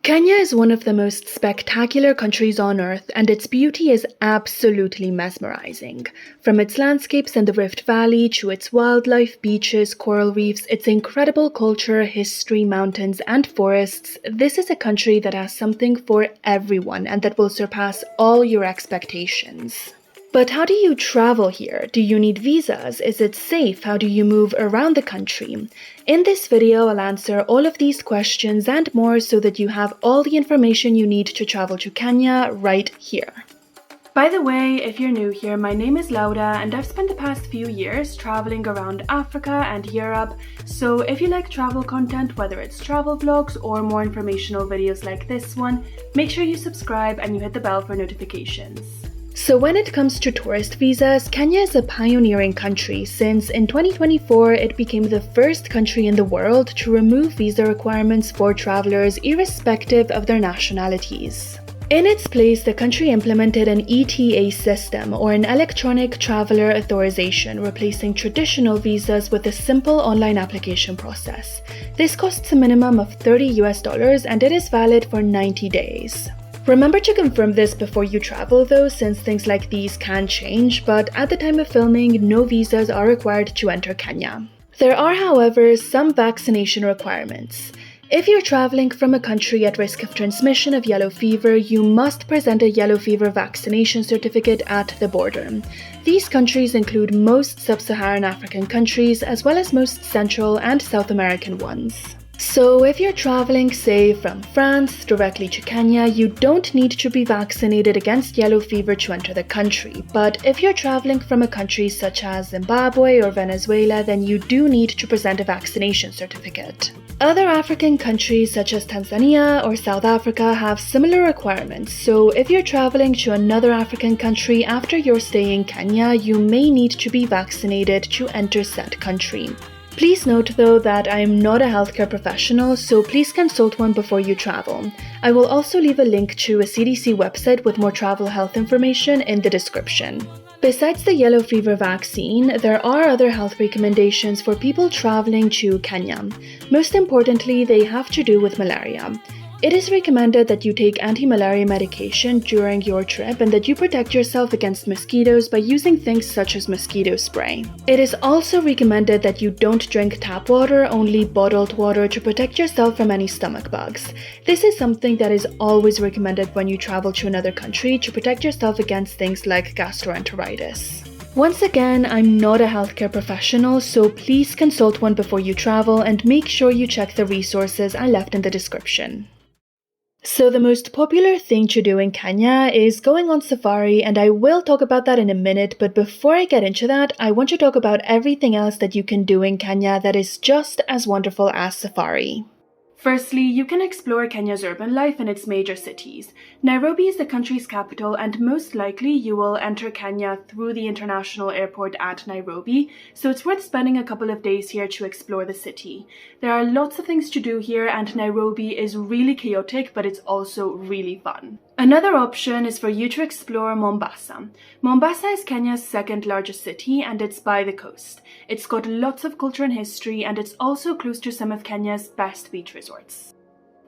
Kenya is one of the most spectacular countries on earth, and its beauty is absolutely mesmerizing. From its landscapes in the Rift Valley to its wildlife, beaches, coral reefs, its incredible culture, history, mountains, and forests, this is a country that has something for everyone and that will surpass all your expectations. But how do you travel here? Do you need visas? Is it safe? How do you move around the country? In this video, I'll answer all of these questions and more so that you have all the information you need to travel to Kenya right here. By the way, if you're new here, my name is Laura and I've spent the past few years traveling around Africa and Europe, so if you like travel content, whether it's travel vlogs or more informational videos like this one, make sure you subscribe and you hit the bell for notifications. So when it comes to tourist visas, Kenya is a pioneering country since in 2024 it became the first country in the world to remove visa requirements for travelers irrespective of their nationalities. In its place, the country implemented an ETA system, or an electronic traveler authorization, replacing traditional visas with a simple online application process. This costs a minimum of $30 and it is valid for 90 days. Remember to confirm this before you travel though, since things like these can change, but at the time of filming, no visas are required to enter Kenya. There are, however, some vaccination requirements. If you're traveling from a country at risk of transmission of yellow fever, you must present a yellow fever vaccination certificate at the border. These countries include most sub-Saharan African countries, as well as most Central and South American ones. So if you're traveling, say, from France directly to Kenya, you don't need to be vaccinated against yellow fever to enter the country. But if you're traveling from a country such as Zimbabwe or Venezuela, then you do need to present a vaccination certificate. Other African countries such as Tanzania or South Africa have similar requirements, so if you're traveling to another African country after your stay in Kenya, you may need to be vaccinated to enter said country. Please note though that I am not a healthcare professional, so please consult one before you travel. I will also leave a link to a CDC website with more travel health information in the description. Besides the yellow fever vaccine, there are other health recommendations for people traveling to Kenya. Most importantly, they have to do with malaria. It is recommended that you take anti-malaria medication during your trip and that you protect yourself against mosquitoes by using things such as mosquito spray. It is also recommended that you don't drink tap water, only bottled water, to protect yourself from any stomach bugs. This is something that is always recommended when you travel to another country to protect yourself against things like gastroenteritis. Once again, I'm not a healthcare professional, so please consult one before you travel and make sure you check the resources I left in the description. So the most popular thing to do in Kenya is going on safari, and I will talk about that in a minute, but before I get into that, I want to talk about everything else that you can do in Kenya that is just as wonderful as safari. Firstly, you can explore Kenya's urban life in its major cities. Nairobi is the country's capital, and most likely you will enter Kenya through the international airport at Nairobi, so it's worth spending a couple of days here to explore the city. There are lots of things to do here, and Nairobi is really chaotic, but it's also really fun. Another option is for you to explore Mombasa. Mombasa is Kenya's second largest city and it's by the coast. It's got lots of culture and history, and it's also close to some of Kenya's best beach resorts.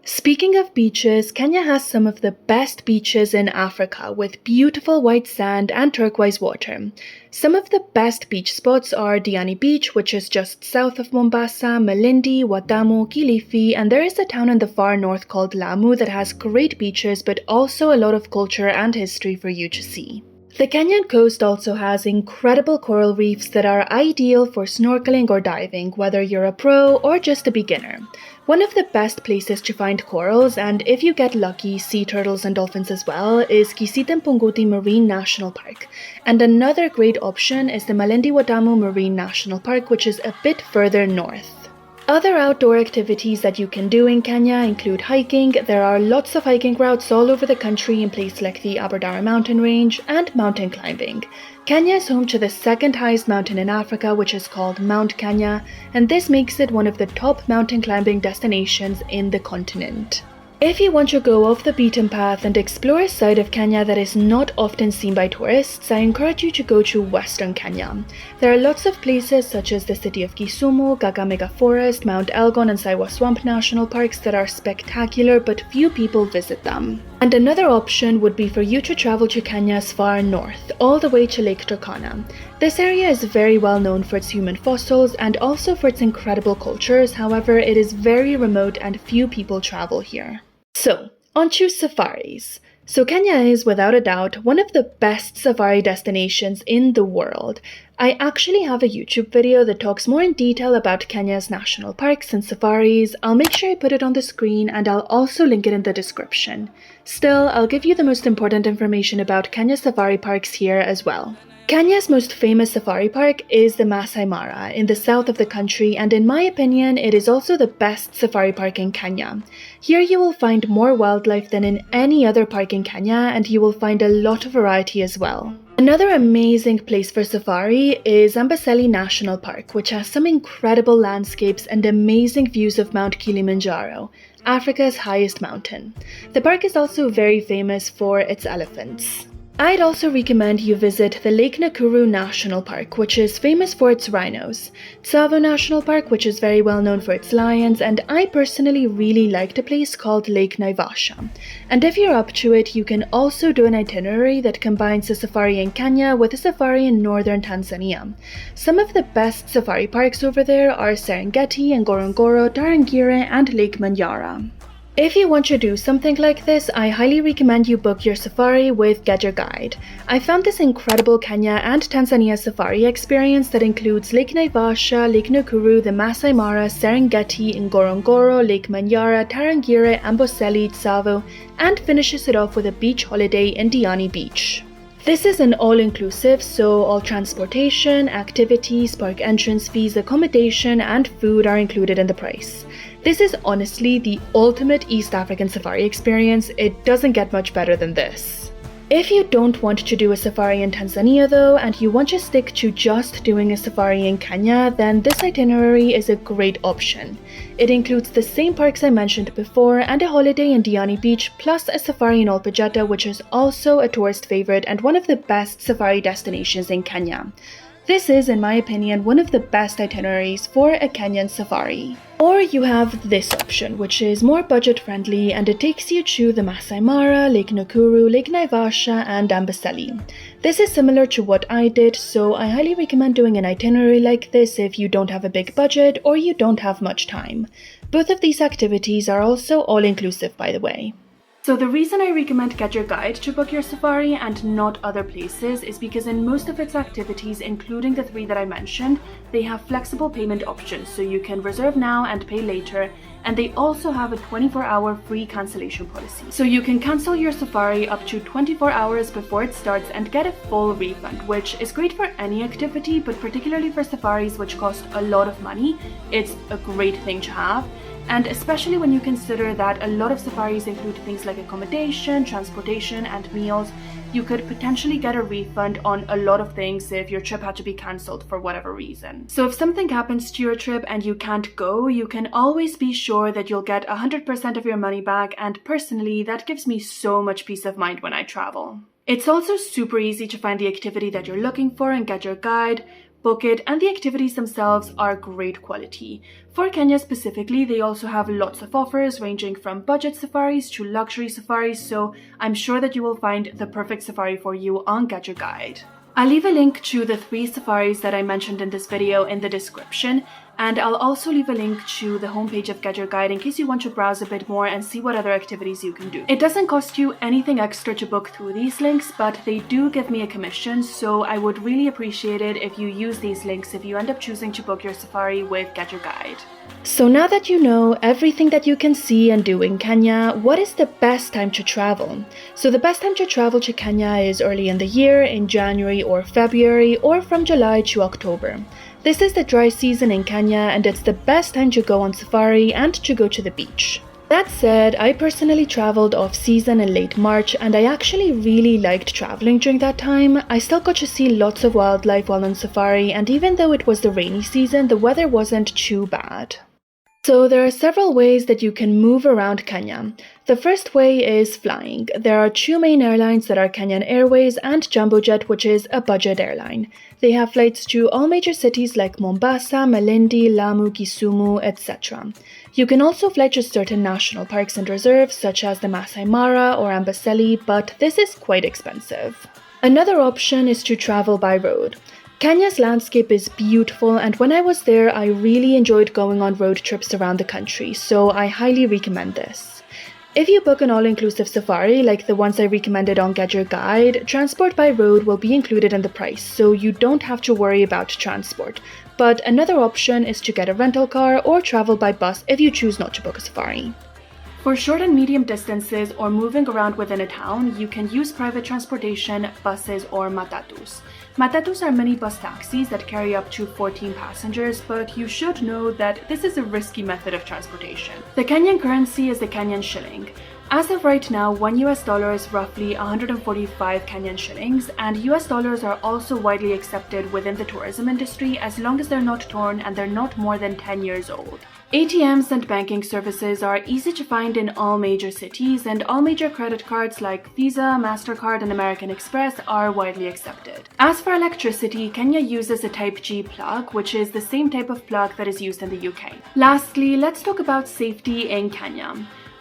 Speaking of beaches, Kenya has some of the best beaches in Africa with beautiful white sand and turquoise water. Some of the best beach spots are Diani Beach, which is just south of Mombasa, Malindi, Watamu, Kilifi, and there is a town in the far north called Lamu that has great beaches but also a lot of culture and history for you to see. The Kenyan coast also has incredible coral reefs that are ideal for snorkeling or diving, whether you're a pro or just a beginner. One of the best places to find corals, and if you get lucky, sea turtles and dolphins as well, is Kisitem-Punguti Marine National Park. And another great option is the Malindi Watamu Marine National Park, which is a bit further north. Other outdoor activities that you can do in Kenya include hiking. There are lots of hiking routes all over the country in places like the Aberdare mountain range, and mountain climbing. Kenya is home to the second highest mountain in Africa, which is called Mount Kenya, and this makes it one of the top mountain climbing destinations in the continent. If you want to go off the beaten path and explore a side of Kenya that is not often seen by tourists, I encourage you to go to Western Kenya. There are lots of places such as the city of Kisumu, Kakamega Forest, Mount Elgon and Saiwa Swamp National Parks that are spectacular but few people visit them. And another option would be for you to travel to Kenya's far north, all the way to Lake Turkana. This area is very well known for its human fossils and also for its incredible cultures, however it is very remote and few people travel here. So, onto safaris. So Kenya is, without a doubt, one of the best safari destinations in the world. I actually have a YouTube video that talks more in detail about Kenya's national parks and safaris. I'll make sure I put it on the screen and I'll also link it in the description. Still, I'll give you the most important information about Kenya's safari parks here as well. Kenya's most famous safari park is the Masai Mara in the south of the country, and in my opinion, it is also the best safari park in Kenya. Here you will find more wildlife than in any other park in Kenya, and you will find a lot of variety as well. Another amazing place for safari is Amboseli National Park, which has some incredible landscapes and amazing views of Mount Kilimanjaro, Africa's highest mountain. The park is also very famous for its elephants. I'd also recommend you visit the Lake Nakuru National Park, which is famous for its rhinos, Tsavo National Park, which is very well known for its lions, and I personally really liked a place called Lake Naivasha. And if you're up to it, you can also do an itinerary that combines a safari in Kenya with a safari in northern Tanzania. Some of the best safari parks over there are Serengeti, Ngorongoro, Tarangire, and Lake Manyara. If you want to do something like this, I highly recommend you book your safari with Get Your Guide. I found this incredible Kenya and Tanzania safari experience that includes Lake Naivasha, Lake Nakuru, the Masai Mara, Serengeti, Ngorongoro, Lake Manyara, Tarangire, Amboseli, Tsavo, and finishes it off with a beach holiday in Diani Beach. This is an all-inclusive, so all transportation, activities, park entrance fees, accommodation, and food are included in the price. This is honestly the ultimate East African safari experience. It doesn't get much better than this. If you don't want to do a safari in Tanzania though, and you want to stick to just doing a safari in Kenya, then this itinerary is a great option. It includes the same parks I mentioned before and a holiday in Diani Beach, plus a safari in Olpejeta, which is also a tourist favorite and one of the best safari destinations in Kenya. This is, in my opinion, one of the best itineraries for a Kenyan safari. Or you have this option, which is more budget-friendly and it takes you to the Masai Mara, Lake Nakuru, Lake Naivasha, and Amboseli. This is similar to what I did, so I highly recommend doing an itinerary like this if you don't have a big budget or you don't have much time. Both of these activities are also all-inclusive, by the way. So the reason I recommend Get Your Guide to book your safari and not other places is because in most of its activities, including the 3 that I mentioned, they have flexible payment options, so you can reserve now and pay later, and they also have a 24-hour free cancellation policy. So you can cancel your safari up to 24 hours before it starts and get a full refund, which is great for any activity, but particularly for safaris which cost a lot of money, it's a great thing to have. And especially when you consider that a lot of safaris include things like accommodation, transportation, and meals, you could potentially get a refund on a lot of things if your trip had to be cancelled for whatever reason. So if something happens to your trip and you can't go, you can always be sure that you'll get 100% of your money back, and personally, that gives me so much peace of mind when I travel. It's also super easy to find the activity that you're looking for and Get Your Guide, book it, and the activities themselves are great quality. For Kenya specifically, they also have lots of offers ranging from budget safaris to luxury safaris, so I'm sure that you will find the perfect safari for you on Get Your Guide. I'll leave a link to the 3 safaris that I mentioned in this video in the description, and I'll also leave a link to the homepage of Get Your Guide in case you want to browse a bit more and see what other activities you can do. It doesn't cost you anything extra to book through these links, but they do give me a commission, so I would really appreciate it if you use these links if you end up choosing to book your safari with Get Your Guide. So now that you know everything that you can see and do in Kenya, what is the best time to travel? So the best time to travel to Kenya is early in the year, in January or February, or from July to October. This is the dry season in Kenya, and it's the best time to go on safari and to go to the beach. That said, I personally traveled off-season in late March, and I actually really liked traveling during that time. I still got to see lots of wildlife while on safari, and even though it was the rainy season, the weather wasn't too bad. So there are several ways that you can move around Kenya. The first way is flying. There are two main airlines that are Kenyan Airways and Jambojet, which is a budget airline. They have flights to all major cities like Mombasa, Malindi, Lamu, Kisumu, etc. You can also fly to certain national parks and reserves such as the Masai Mara or Amboseli, but this is quite expensive. Another option is to travel by road. Kenya's landscape is beautiful, and when I was there, I really enjoyed going on road trips around the country, so I highly recommend this. If you book an all-inclusive safari like the ones I recommended on Get Your Guide, transport by road will be included in the price, so you don't have to worry about transport. But another option is to get a rental car or travel by bus if you choose not to book a safari. For short and medium distances or moving around within a town, you can use private transportation, buses, or matatus. Matatus are mini bus taxis that carry up to 14 passengers, but you should know that this is a risky method of transportation. The Kenyan currency is the Kenyan shilling. As of right now, $1 is roughly 145 Kenyan shillings, and US dollars are also widely accepted within the tourism industry as long as they're not torn and they're not more than 10 years old. ATMs and banking services are easy to find in all major cities, and all major credit cards like Visa, MasterCard, and American Express are widely accepted. As for electricity, Kenya uses a Type G plug, which is the same type of plug that is used in the UK. Lastly, let's talk about safety in Kenya.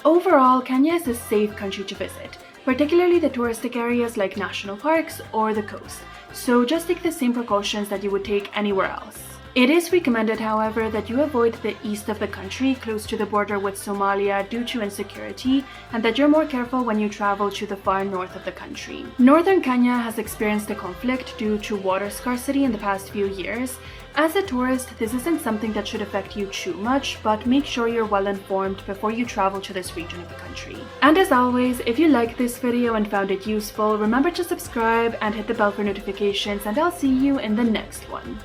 Overall, Kenya is a safe country to visit, particularly the touristic areas like national parks or the coast. So just take the same precautions that you would take anywhere else. It is recommended, however, that you avoid the east of the country close to the border with Somalia due to insecurity, and that you're more careful when you travel to the far north of the country. Northern Kenya has experienced a conflict due to water scarcity in the past few years. As a tourist, this isn't something that should affect you too much, but make sure you're well informed before you travel to this region of the country. And as always, if you liked this video and found it useful, remember to subscribe and hit the bell for notifications, and I'll see you in the next one.